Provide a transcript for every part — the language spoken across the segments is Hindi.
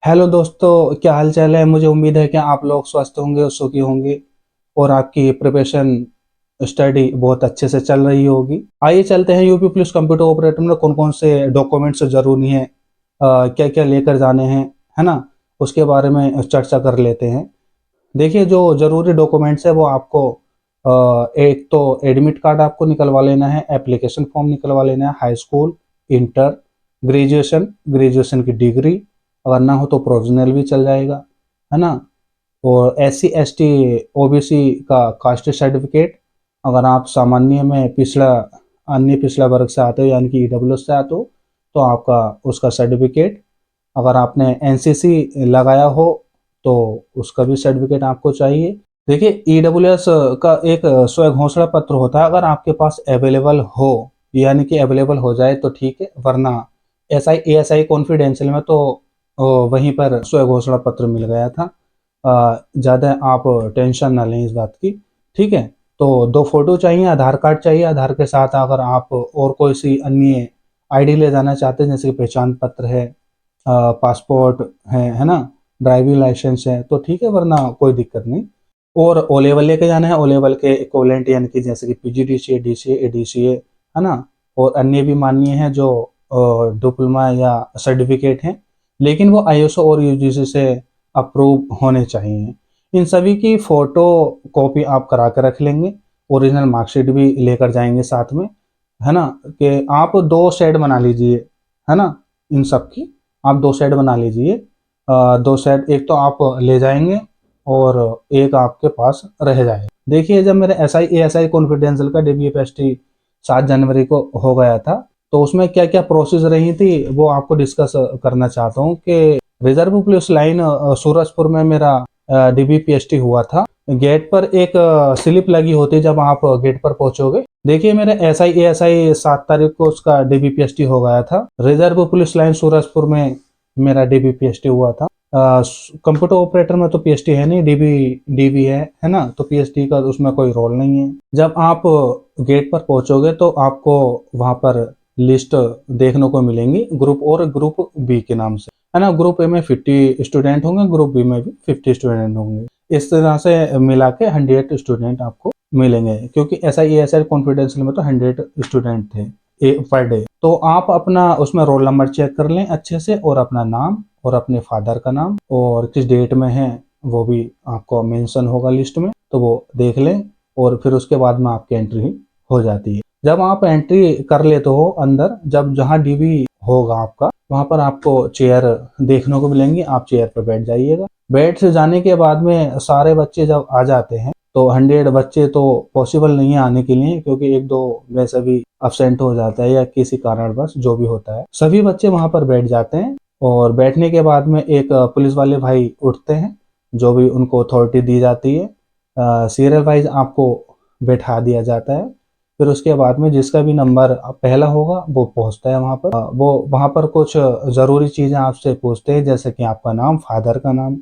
हेलो दोस्तों, क्या हाल चाल है। मुझे उम्मीद है कि आप लोग स्वस्थ होंगे और सुखी होंगे और आपकी प्रिपरेशन स्टडी बहुत अच्छे से चल रही होगी। आइए चलते हैं यूपी पुलिस कंप्यूटर ऑपरेटर में कौन कौन से डॉक्यूमेंट्स जरूरी हैं, क्या क्या लेकर जाने हैं, है ना। उसके बारे में चर्चा कर लेते हैं। देखिए, जो जरूरी डॉक्यूमेंट्स है वो आपको एक तो एडमिट कार्ड आपको निकलवा लेना है, एप्लीकेशन फॉर्म निकलवा लेना है, high school, inter, graduation, graduation की डिग्री, अगर ना हो तो प्रोविजनल भी चल जाएगा, है ना। और S C S T OBC का कास्ट सर्टिफिकेट, अगर आप सामान्य में पिछला वर्ग से आते हो यानी कि ईडब्ल्यूएस से आते हो तो आपका उसका सर्टिफिकेट, अगर आपने एनसीसी लगाया हो तो उसका भी सर्टिफिकेट आपको चाहिए। देखिए, ईडब्ल्यूएस का एक स्व घोषणा पत्र होता है, अगर आपके पास अवेलेबल हो यानी कि अवेलेबल हो जाए तो ठीक है, वरना एसआई एएसआई कॉन्फिडेंशियल में तो वहीं पर स्व घोषणा पत्र मिल गया था। ज़्यादा आप टेंशन ना लें इस बात की। ठीक है, तो दो फोटो चाहिए, आधार कार्ड चाहिए, आधार के साथ अगर आप और कोई सी अन्य आईडी ले जाना चाहते हैं जैसे कि पहचान पत्र है, पासपोर्ट है ना, ड्राइविंग लाइसेंस है तो ठीक है, वरना कोई दिक्कत नहीं। और ओ लेवल लेके जाना है, ओ लेवल के इक्विवेलेंट यानी कि जैसे कि पीजीडीसीए, डीसीए, एडीसीए, है ना। और अन्य भी माननीय हैं जो डिप्लोमा या सर्टिफिकेट हैं, लेकिन वो आईएसओ और यूजीसी से अप्रूव होने चाहिए। इन सभी की फोटो कॉपी आप करा कर रख लेंगे, ओरिजिनल मार्कशीट भी लेकर जाएंगे साथ में, है ना। कि आप दो सेट बना लीजिए, है ना। इन सब की आप दो सेट बना लीजिए। दो सेट, एक तो आप ले जाएंगे और एक आपके पास रह जाएगा। देखिए, जब मेरा एसआई कॉन्फिडेंशियल का डीबीएफएसटी 7 जनवरी को हो गया था तो उसमें क्या क्या प्रोसेस रही थी वो आपको डिस्कस करना चाहता हूँ। कि रिजर्व पुलिस लाइन सूरजपुर में मेरा डीबीपीएसटी हुआ था। गेट पर एक स्लिप लगी होती है जब आप गेट पर पहुंचोगे। देखिए, मेरा एएसआई 7 तारीख को उसका डीबीपीएसटी हो गया था। रिजर्व पुलिस लाइन सूरजपुर में मेरा डीबीपीएसटी हुआ था। कंप्यूटर ऑपरेटर में तो पीएसटी है नहीं, डीबी डीबी है ना, तो पीएसटी का उसमें कोई रोल नहीं है। जब आप गेट पर पहुंचोगे तो आपको वहां पर लिस्ट देखने को मिलेंगी, ग्रुप और ग्रुप बी के नाम से, है ना। ग्रुप ए में 50 स्टूडेंट होंगे, ग्रुप बी में भी 50 स्टूडेंट होंगे। इस तरह से मिला के 100 स्टूडेंट आपको मिलेंगे, क्योंकि ऐसा कॉन्फिडेंशियल में तो 100 स्टूडेंट थे पर डे। तो आप अपना उसमें रोल नंबर चेक कर लें अच्छे से, और अपना नाम और अपने फादर का नाम और किस डेट में है वो भी आपको मेंशन होगा लिस्ट में, तो वो देख लें। और फिर उसके बाद में आपकी एंट्री हो जाती है। जब आप एंट्री कर लेते हो अंदर, जब जहाँ डीबी होगा आपका वहां पर आपको चेयर देखने को मिलेंगी, आप चेयर पर बैठ जाइएगा। बैठ से जाने के बाद में सारे बच्चे जब आ जाते हैं तो 100 बच्चे तो पॉसिबल नहीं है आने के लिए, क्योंकि एक दो वैसे भी अब्सेंट हो जाता है या किसी कारणवश जो भी होता है, सभी बच्चे वहां पर बैठ जाते हैं। और बैठने के बाद में एक पुलिस वाले भाई उठते हैं, जो भी उनको अथॉरिटी दी जाती है। सीरियल वाइज आपको बैठा दिया जाता है। फिर उसके बाद में जिसका भी नंबर पहला होगा वो पहुंचता है वहां पर। वो वहां पर कुछ जरूरी चीजें आपसे पूछते हैं, जैसे कि आपका नाम, फादर का नाम,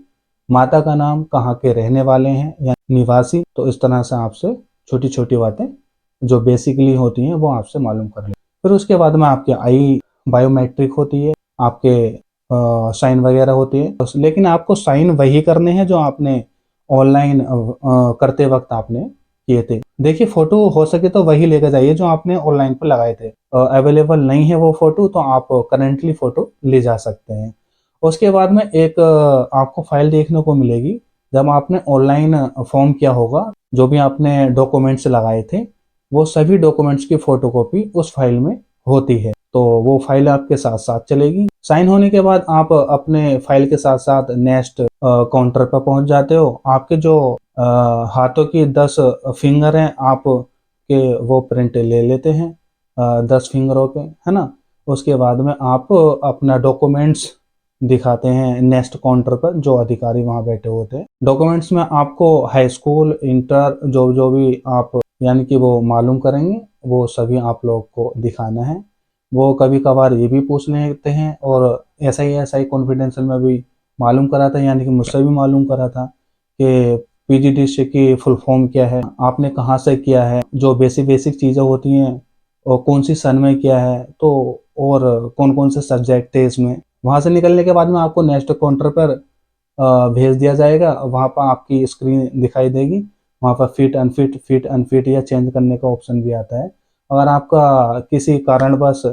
माता का नाम, कहाँ के रहने वाले हैं या निवासी। तो इस तरह से आपसे छोटी छोटी बातें जो बेसिकली होती हैं वो आपसे मालूम कर ले। फिर उसके बाद में आपके आई बायोमेट्रिक होती है, आपके साइन वगैरह होती है, लेकिन आपको साइन वही करने हैं जो आपने ऑनलाइन करते वक्त आपने किए थे। देखिए, फोटो हो सके तो वही लेकर जाइए जो आपने ऑनलाइन पर लगाए थे। अवेलेबल नहीं है वो फोटो तो आप करेंटली फोटो ले जा सकते हैं। उसके बाद में एक आपको फाइल देखने को मिलेगी, जब आपने ऑनलाइन फॉर्म किया होगा, जो भी आपने डॉक्यूमेंट्स लगाए थे वो सभी डॉक्यूमेंट्स की फोटोकॉपी उस फाइल में होती है। तो वो फाइल आपके साथ साथ चलेगी। साइन होने के बाद आप अपने फाइल के साथ साथ नेक्स्ट काउंटर पर पहुंच जाते हो। आपके जो हाथों की 10 फिंगर हैं आप के वो प्रिंट ले लेते हैं, 10 फिंगरों के, है ना। उसके बाद में आप अपना डॉक्यूमेंट्स दिखाते हैं नेक्स्ट काउंटर पर, जो अधिकारी वहां बैठे होते हैं। डॉक्यूमेंट्स में आपको हाई स्कूल, इंटर, जो जो भी आप यानी कि वो मालूम करेंगे वो सभी आप लोग को दिखाना है। वो कभी कभार ये भी पूछ लेते हैं, और ऐसा ही कॉन्फिडेंशियल में भी मालूम करा था, यानी कि मुझसे भी मालूम करा था कि पीजीडीसी की फुल फॉर्म क्या है, आपने कहाँ से किया है, जो बेसिक बेसिक चीज़ें होती हैं, और कौन सी सन में किया है, तो और कौन कौन से सब्जेक्ट थे इसमें, वहाँ से निकलने के बाद में आपको नेक्स्ट काउंटर पर भेज दिया जाएगा। वहाँ पर आपकी स्क्रीन दिखाई देगी, वहाँ पर फिट अनफिट या चेंज करने का ऑप्शन भी आता है। अगर आपका किसी कारणवश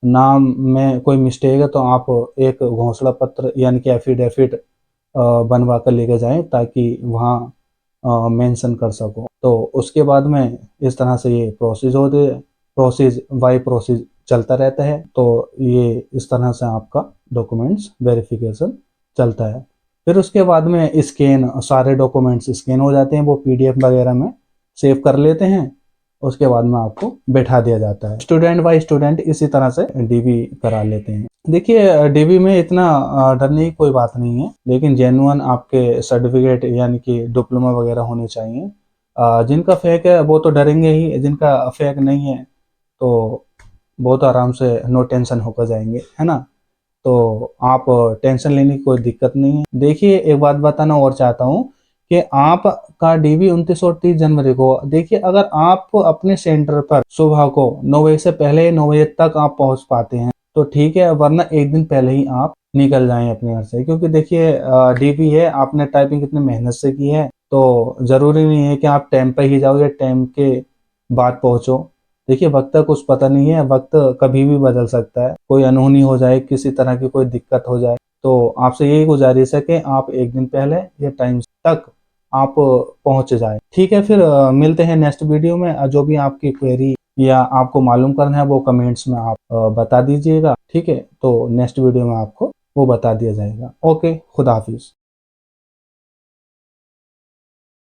नाम में कोई मिस्टेक है तो आप एक घोषणा पत्र यानी कि एफिडेविट बनवा कर लेके जाएं, ताकि वहाँ मेंशन कर सको। तो उसके बाद में इस तरह से ये प्रोसेस चलता रहता है। तो ये इस तरह से आपका डॉक्यूमेंट्स वेरिफिकेशन चलता है। फिर उसके बाद में सारे डॉक्यूमेंट्स स्कैन हो जाते हैं, वो पीडीएफ वगैरह में सेव कर लेते हैं। उसके बाद में आपको बैठा दिया जाता है। स्टूडेंट बाय स्टूडेंट इसी तरह से डीबी करा लेते हैं। देखिए डीबी में इतना डरने की कोई बात नहीं है, लेकिन जेन्युइन आपके सर्टिफिकेट यानी कि डिप्लोमा वगैरह होने चाहिए। जिनका फेक है वो तो डरेंगे ही, जिनका फेक नहीं है तो बहुत आराम से नो टेंशन होकर जाएंगे, है ना। तो आप टेंशन लेने की कोई दिक्कत नहीं है। देखिए एक बात बताना और चाहता हूँ कि आप का डीबी 29 और 30 जनवरी को, देखिए अगर आप अपने सेंटर पर सुबह को 9 बजे से पहले 9 बजे तक आप पहुंच पाते हैं तो ठीक है, वरना एक दिन पहले ही आप निकल जाएं अपने घर से। क्योंकि देखिए डीबी है, आपने टाइपिंग कितनी मेहनत से की है, तो जरूरी नहीं है कि आप टाइम पे ही जाओ या टाइम के बाद पहुंचो। देखिए वक्त का कुछ पता नहीं है, वक्त कभी भी बदल सकता है, कोई अनहोनी हो जाए, किसी तरह की कोई दिक्कत हो जाए। तो आपसे यही गुजारिश है कि आप एक दिन पहले या टाइम तक आप पहुंच जाए। ठीक है, फिर मिलते हैं नेक्स्ट वीडियो में। जो भी आपकी क्वेरी या आपको मालूम करना है वो कमेंट्स में आप बता दीजिएगा। ठीक है, तो नेक्स्ट वीडियो में आपको वो बता दिया जाएगा। ओके, खुदा हाफिज।